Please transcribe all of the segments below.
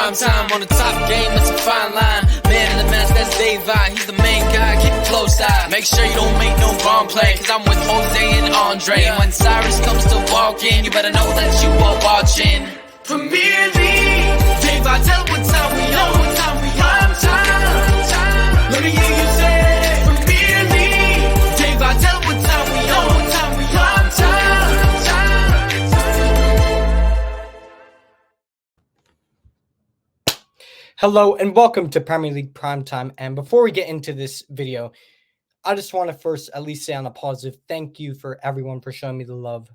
prime time on the top game, it's a fine line. Man in the match, that's Daveye, he's the main guy, keep it close side. Make sure you don't make no wrong play, cause I'm with Jose and Andre. When Cyrus comes to walk in, you better know that you are watching Premier League. Daveye, tell what time we on, prime time. Let me hear you say Premier League. Daveye, tell what time we on, prime time. Hello and welcome to Premier League Primetime. And before we get into this video, I just want to first at least say on a positive, thank you for everyone for showing me the love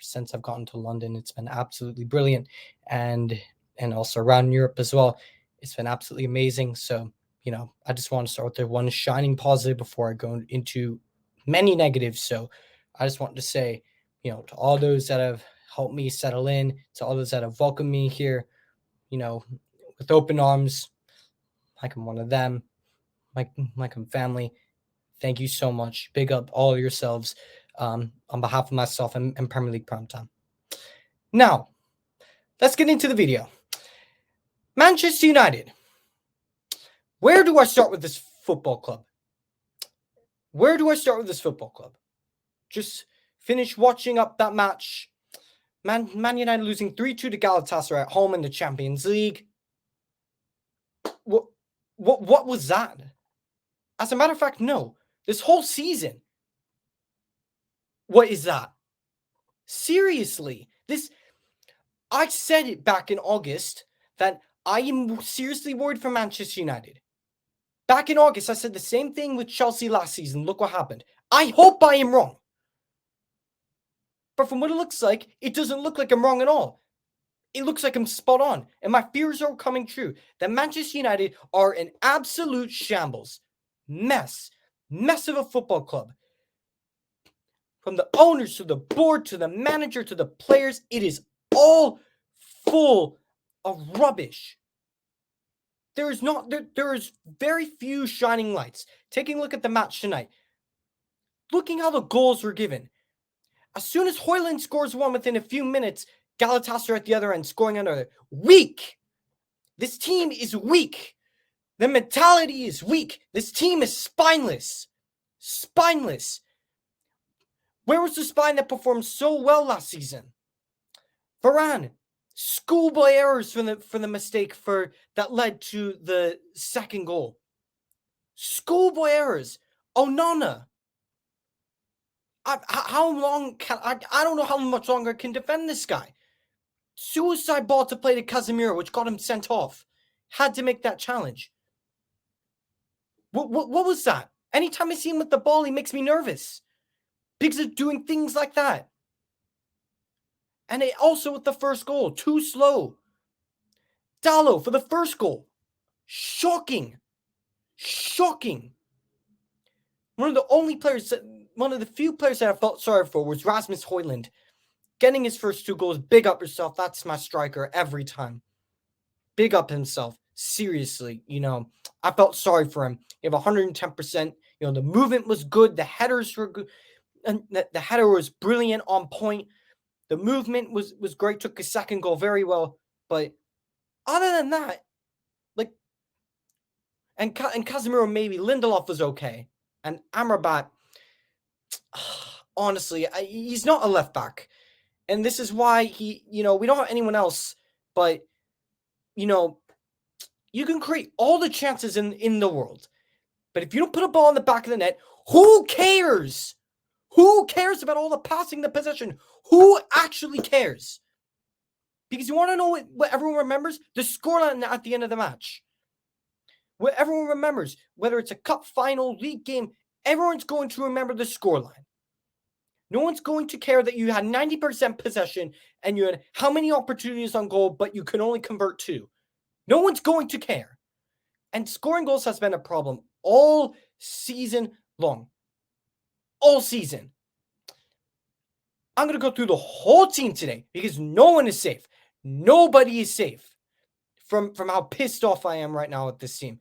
since I've gotten to London. It's been absolutely brilliant, and also around Europe as well. It's been absolutely amazing. So, I just want to start with the one shining positive before I go into many negatives. So I just want to say, to all those that have helped me settle in, to all those that have welcomed me here, with open arms, like I'm one of them, like I'm family. Thank you so much. Big up all of yourselves on behalf of myself and Premier League Primetime. Now, let's get into the video. Manchester United. Where do I start with this football club? Just finished watching up that match. Man United losing 3-2 to Galatasaray at home in the Champions League. What was that? As a matter of fact, no. This whole season. What is that? Seriously. I said it back in August that I am seriously worried for Manchester United. Back in August, I said the same thing with Chelsea last season. Look what happened. I hope I am wrong. But from what it looks like, it doesn't look like I'm wrong at all. It looks like I'm spot on. And my fears are coming true. That Manchester United are an absolute shambles. Mess of a football club. From the owners to the board to the manager to the players, it is all full of rubbish. There is very few shining lights. Taking a look at the match tonight. Looking how the goals were given. As soon as Højlund scores one within a few minutes, Galatasaray at the other end scoring another. Weak. This team is weak. The mentality is weak. This team is spineless. Spineless. Where was the spine that performed so well last season? Varane. Schoolboy errors for the mistake that led to the second goal. Schoolboy errors. Onana. How long can I don't know how much longer I can defend this guy. Suicide ball to play to Casemiro, which got him sent off. Had to make that challenge. What was that? Anytime I see him with the ball, he makes me nervous. Because of doing things like that. And also with the first goal, too slow. Dalot for the first goal. Shocking. One of the few players that I felt sorry for was Rasmus Højlund. Getting his first two goals, big up yourself. That's my striker every time. Big up himself. Seriously, I felt sorry for him. He have 110%. The movement was good. The headers were good. And the header was brilliant, on point. The movement was great. Took his second goal very well. But other than that, and Casemiro maybe. Lindelof was okay. And Amrabat, honestly, he's not a left back. And this is why we don't have anyone else. But, you can create all the chances in the world. But if you don't put a ball in the back of the net, who cares? Who cares about all the passing, the possession? Who actually cares? Because you want to know what everyone remembers? The scoreline at the end of the match. What everyone remembers, whether it's a cup final, league game, everyone's going to remember the scoreline. No one's going to care that you had 90% possession and you had how many opportunities on goal, but you can only convert 2. No one's going to care. And scoring goals has been a problem all season long. All season. I'm going to go through the whole team today because no one is safe. Nobody is safe from how pissed off I am right now with this team.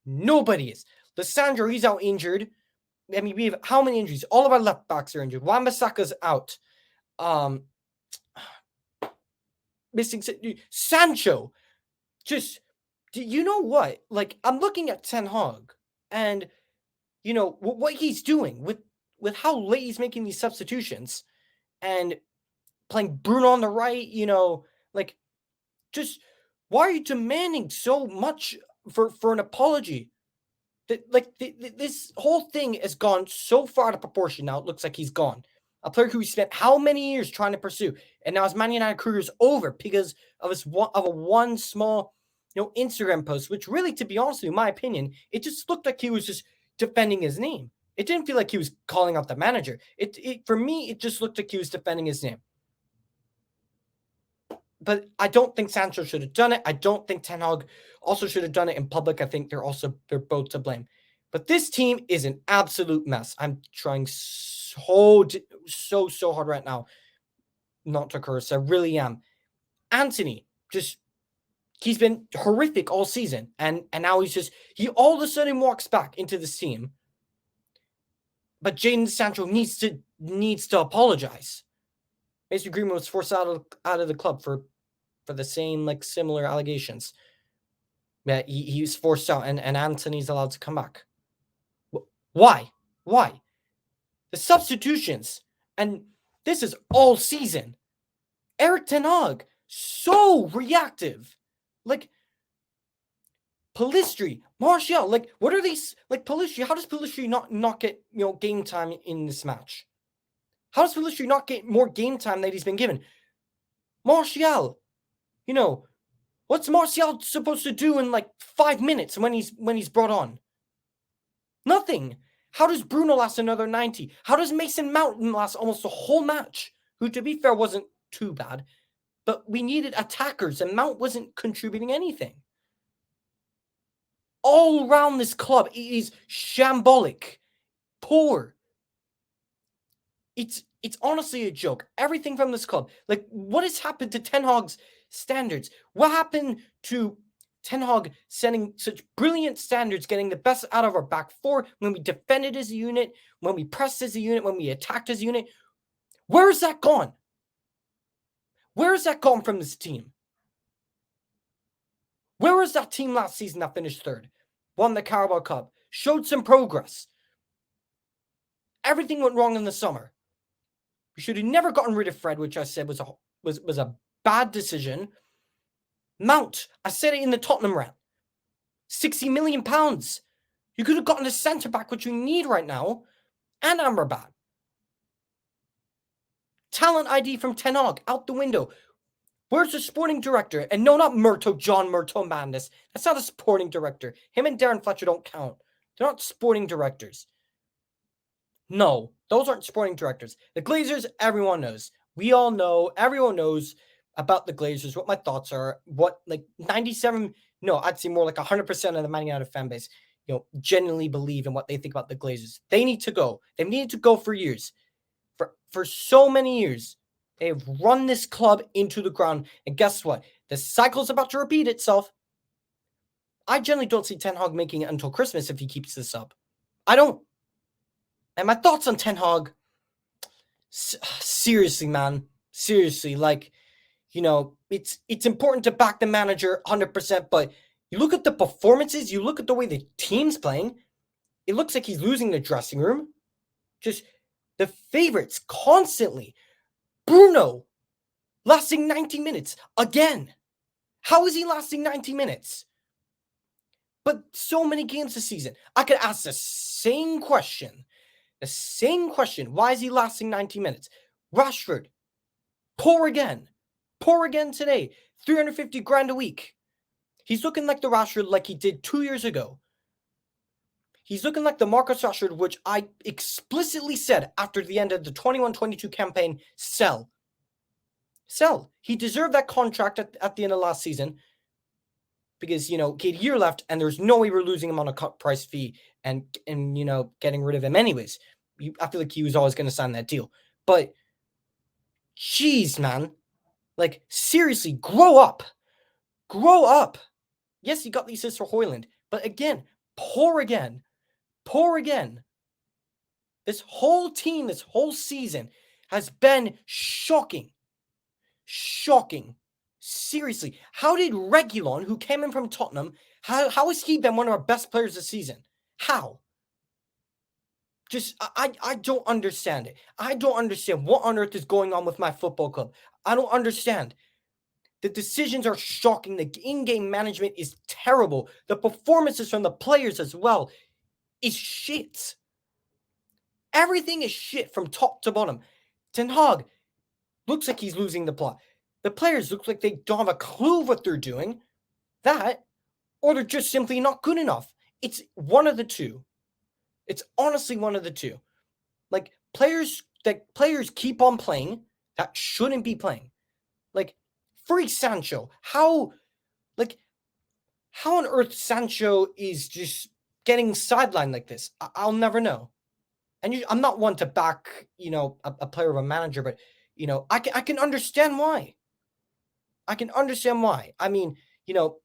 Nobody is. Lissandro, he's out injured. I mean, we have how many injuries? All of our left backs are injured. Wan-Bissaka's out. Missing Sancho. just, do you know what? Like, I'm looking at Ten Hag, and what he's doing with how late he's making these substitutions, and playing Bruno on the right. Like, just why are you demanding so much for an apology? This whole thing has gone so far out of proportion. Now it looks like he's gone. A player who he spent how many years trying to pursue, and now his Man United career is over because of a one small, Instagram post. Which really, to be honest with you, in my opinion, it just looked like he was just defending his name. It didn't feel like he was calling out the manager. It for me, it just looked like he was defending his name. But I don't think Sancho should have done it. I don't think Ten Hag also should have done it in public. I think they're both to blame. But this team is an absolute mess. I'm trying so hard right now not to curse. I really am. Anthony, he's been horrific all season. And now he all of a sudden walks back into this team. But Jadon Sancho needs to apologize. Mason Greenwood was forced out of the club for the same, similar allegations. Yeah, he was forced out, and Anthony's allowed to come back. Why? The substitutions, and this is all season. Erik ten Hag, so reactive. Pellistri, Martial, what are these? Pellistri, how does Pellistri not get game time in this match? How does Pellistri not get more game time that he's been given? Martial, what's Martial supposed to do in 5 minutes when he's brought on? Nothing. How does Bruno last another 90? How does Mason Mount last almost a whole match? Who, to be fair, wasn't too bad. But we needed attackers, and Mount wasn't contributing anything. All around this club, it is shambolic. Poor. It's honestly a joke. Everything from this club. What has happened to Ten Hag's standards? What happened to Ten Hag setting such brilliant standards, getting the best out of our back four when we defended as a unit, when we pressed as a unit, when we attacked as a unit? Where is that gone? Where is that gone from this team? Where was that team last season that finished third? Won the Carabao Cup. Showed some progress. Everything went wrong in the summer. We should have never gotten rid of Fred, which I said was a bad decision. Mount, I said it in the Tottenham rant. £60 million. You could have gotten a centre-back, which we need right now, and Amrabat. Talent ID from Ten Hag, out the window. Where's the sporting director? And no, not John Murto Madness. That's not a sporting director. Him and Darren Fletcher don't count. They're not sporting directors. No, those aren't sporting directors. The Glazers, everyone knows. We all know. Everyone knows about the Glazers, what my thoughts are. What, 97, no, I'd say more 100% of the Man United fan base, genuinely believe in what they think about the Glazers. They need to go. They've needed to go for years. For so many years. They've run this club into the ground. And guess what? The cycle's about to repeat itself. I generally don't see Ten Hag making it until Christmas if he keeps this up. I don't. And my thoughts on Ten Hag, seriously, man. Seriously, it's important to back the manager 100%, but you look at the performances, you look at the way the team's playing, it looks like he's losing the dressing room. Just the favorites constantly. Bruno, lasting 90 minutes again. How is he lasting 90 minutes? But so many games this season. I could ask the same question. The same question. Why is he lasting 90 minutes? Rashford, poor again. Poor again today. 350 grand a week. He's looking like the Rashford like he did 2 years ago. He's looking like the Marcus Rashford, which I explicitly said after the end of the 21-22 campaign, sell. Sell. He deserved that contract at the end of last season because, he had a year left and there's no way we're losing him on a cut price fee and getting rid of him anyways. I feel like he was always going to sign that deal. But, jeez, man. Seriously, grow up. Grow up. Yes, he got the assist for Højlund, but again, poor again. Poor again. This whole team, this whole season has been shocking. Shocking. Seriously, how did Reguilon, who came in from Tottenham, how has he been one of our best players this season? How? Just, I don't understand it. I don't understand what on earth is going on with my football club. I don't understand. The decisions are shocking. The in-game management is terrible. The performances from the players as well is shit. Everything is shit from top to bottom. Ten Hag looks like he's losing the plot. The players look like they don't have a clue what they're doing. That, or they're just simply not good enough. It's one of the two. It's honestly one of the two. Like, players keep on playing that shouldn't be playing. Like, free Sancho. How on earth Sancho is just getting sidelined like this? I'll never know. And I'm not one to back, a player or a manager, but, I can understand why. I can understand why. I mean,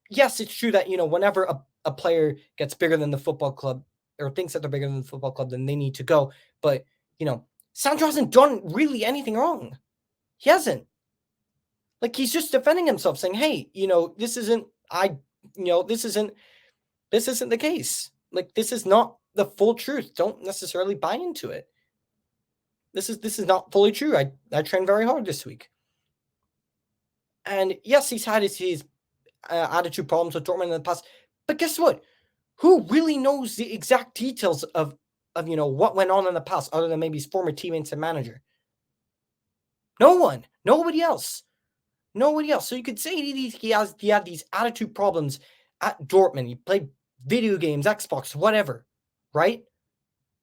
yes, it's true that, whenever a player gets bigger than the football club or thinks that they're bigger than the football club, then they need to go. But, Sancho hasn't done really anything wrong. He hasn't. Like, he's just defending himself, saying, hey, this isn't the case. Like, this is not the full truth. Don't necessarily buy into it. This is not fully true. I trained very hard this week. And yes, he's had his attitude problems with Dortmund in the past. But guess what? Who really knows the exact details of what went on in the past, other than maybe his former teammates and manager? No one. Nobody else. So you could say he had these attitude problems at Dortmund. He played video games, Xbox, whatever, right?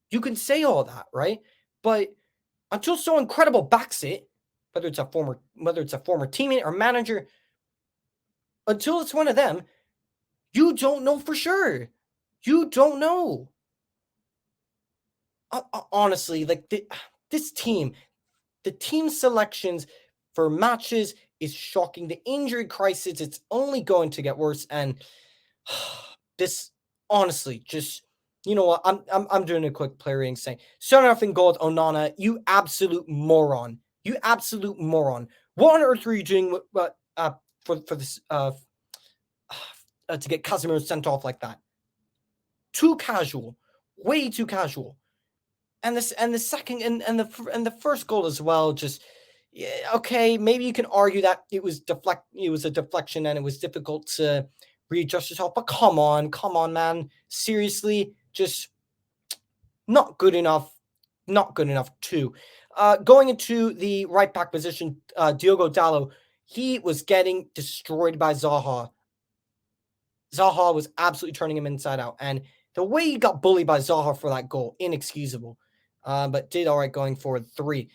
You can say all that, right? But until someone credible backs it, whether it's a former teammate or manager, until it's one of them, you don't know for sure. You don't know. Honestly, like this team, the team selections for matches is shocking. The injury crisis, it's only going to get worse. And this, honestly, just, you know what? I'm doing a quick player rating saying, starting off in gold, Onana, you absolute moron. You absolute moron. What on earth were you doing for this to get Casemiro sent off like that? Too casual. Way too casual. And the second and the first goal as well, just okay, maybe you can argue that it was a deflection and it was difficult to readjust yourself, but come on, man. Seriously, just not good enough. Not good enough too. Going into the right back position, Diogo Dalot, he was getting destroyed by Zaha. Zaha was absolutely turning him inside out, and the way he got bullied by Zaha for that goal, inexcusable. But did all right going forward 3.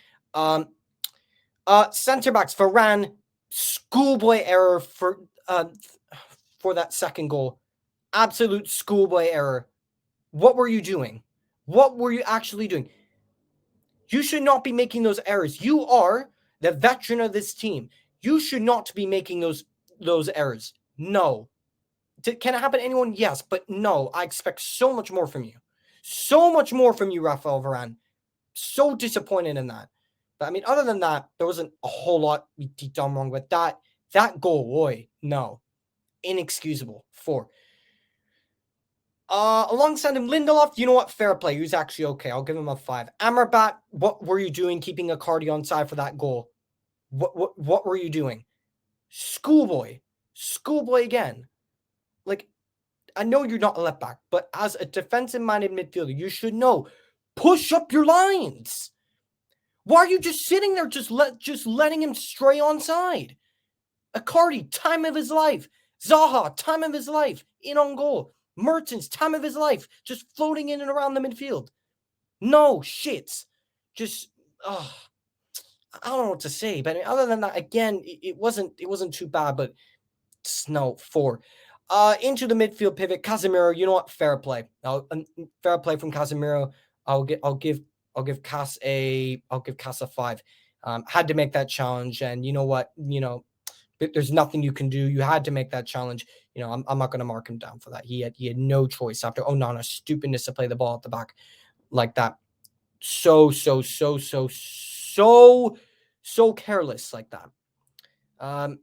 Center backs, Varane, schoolboy error for that second goal. Absolute schoolboy error. What were you doing? What were you actually doing? You should not be making those errors. You are the veteran of this team. You should not be making those errors. No. Can it happen to anyone? Yes, but no. I expect so much more from you. So much more from you, Raphael Varane. So disappointed in that. But I mean, other than that, there wasn't a whole lot we done wrong with that. That goal, boy, no. Inexcusable. 4. Alongside him, Lindelof, you know what? Fair play. He was actually okay. I'll give him a 5. Amrabat, what were you doing keeping Icardi on side for that goal? What were you doing? Schoolboy. Schoolboy again. Like, I know you're not a left back, but as a defensive-minded midfielder, you should know. Push up your lines. Why are you just sitting there just letting him stray onside? Icardi, time of his life. Zaha, time of his life. In on goal. Mertens, time of his life. Just floating in and around the midfield. No, shit. Just, I don't know what to say. But I mean, other than that, again, it wasn't too bad, but no, 4. Into the midfield pivot, Casemiro. You know what? Fair play. Fair play from Casemiro. I'll give Cass a 5. Had to make that challenge, and you know what? There's nothing you can do. You had to make that challenge. I'm not going to mark him down for that. He had no choice after Onana's stupidness to play the ball at the back like that. So careless like that.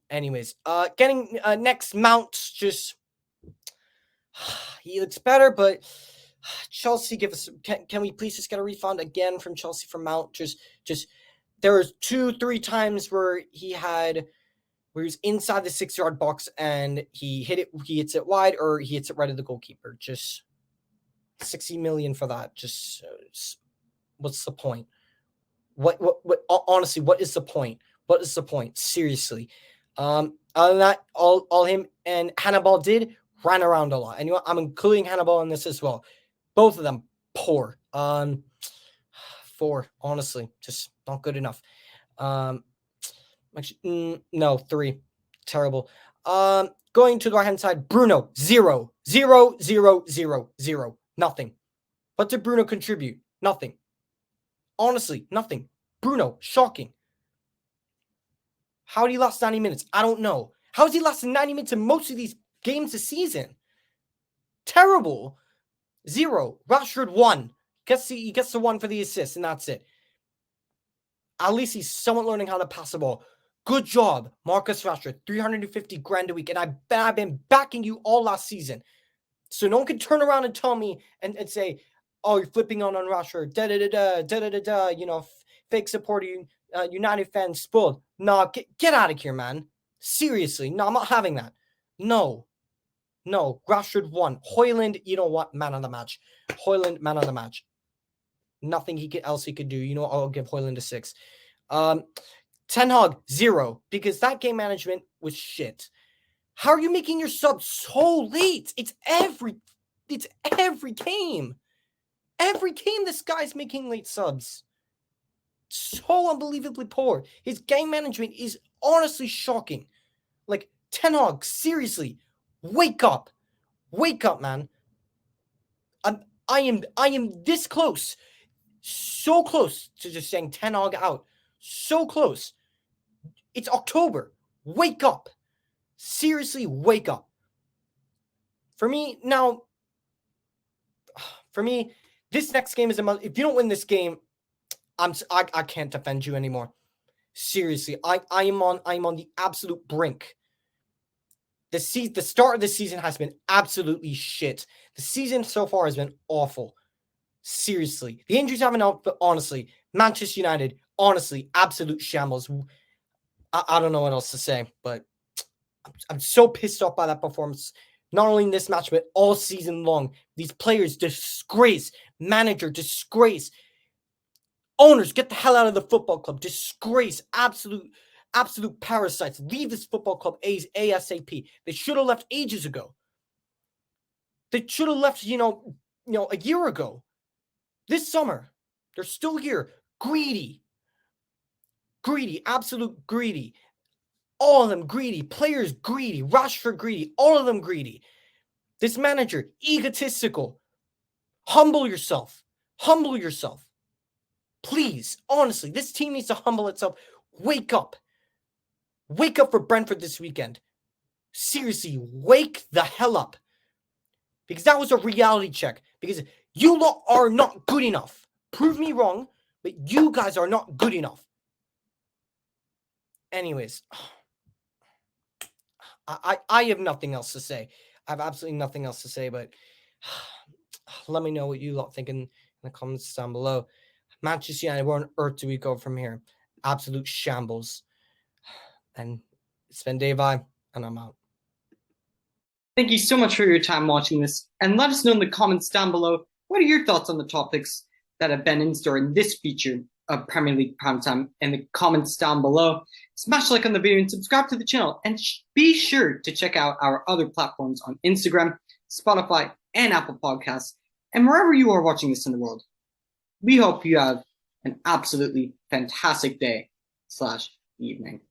Anyways, getting next Mount, just he looks better, but Chelsea, give us. Can we please just get a refund again from Chelsea for Mount? Just there was 2-3 times where he was inside the 6-yard box and he hits it wide, or he hits it right at the goalkeeper. Just 60 million for that. Just what's the point? What honestly, what is the point? What is the point? Seriously. Other than that, all him and Hannibal ran around a lot. And you know what? I'm including Hannibal in this as well. Both of them poor. 4, honestly, just not good enough. Actually, no, 3, terrible. Going to the right hand side, Bruno 0, 0, 0, 0, 0, nothing. What did Bruno contribute? Nothing. Honestly, nothing. Bruno, shocking. How did he last 90 minutes? I don't know. How has he lasted 90 minutes in most of these games this season? Terrible. 0. Rashford 1. He gets the 1 for the assist, and that's it. At least he's somewhat learning how to pass the ball. Good job, Marcus Rashford. 350 grand a week. And I've been backing you all last season. So no one can turn around and tell me and say, oh, you're flipping on Rashford. Da-da-da-da. Fake supporting United fans spoiled. No, get out of here, man. Seriously. No, I'm not having that. No. Rashford 1. Højlund, you know what? Man of the match. Højlund, man of the match. Nothing else he could do. You know, I'll give Højlund a 6. Ten Hag 0, because that game management was shit. How are you making your subs so late? It's every game. Every game this guy's making late subs. So unbelievably poor. His game management is honestly shocking. Like, Ten Hag, seriously, wake up. Wake up, man. I am this close. So close to just saying Ten Hag out. So close. It's October. Wake up. Seriously, wake up. For me, this next game is a must. If you don't win this game, I can't defend you anymore. Seriously, I am on the absolute brink. The start of the season has been absolutely shit. The season so far has been awful. Seriously. The injuries haven't helped, but honestly, Manchester United, honestly, absolute shambles. I don't know what else to say, but I'm so pissed off by that performance. Not only in this match, but all season long. These players, disgrace. Manager, disgrace. Owners, get the hell out of the football club. Disgrace. Absolute parasites. Leave this football club ASAP. They should have left ages ago. They should have left, a year ago. This summer. They're still here. Greedy. Absolute greedy. All of them greedy. Players greedy. Rashford greedy. All of them greedy. This manager, egotistical. Humble yourself. Please, honestly, this team needs to humble itself. Wake up. Wake up for Brentford this weekend. Seriously, wake the hell up. Because that was a reality check. Because you lot are not good enough. Prove me wrong, but you guys are not good enough. Anyways, I have nothing else to say. I have absolutely nothing else to say, but let me know what you lot think in the comments down below. Manchester United, where on earth do we go from here? Absolute shambles. And it's been Daveye, and I'm out. Thank you so much for your time watching this, and let us know in the comments down below, what are your thoughts on the topics that have been in store in this feature of Premier League Primetime in the comments down below. Smash like on the video and subscribe to the channel, and be sure to check out our other platforms on Instagram, Spotify, and Apple Podcasts, and wherever you are watching this in the world. We hope you have an absolutely fantastic day / evening.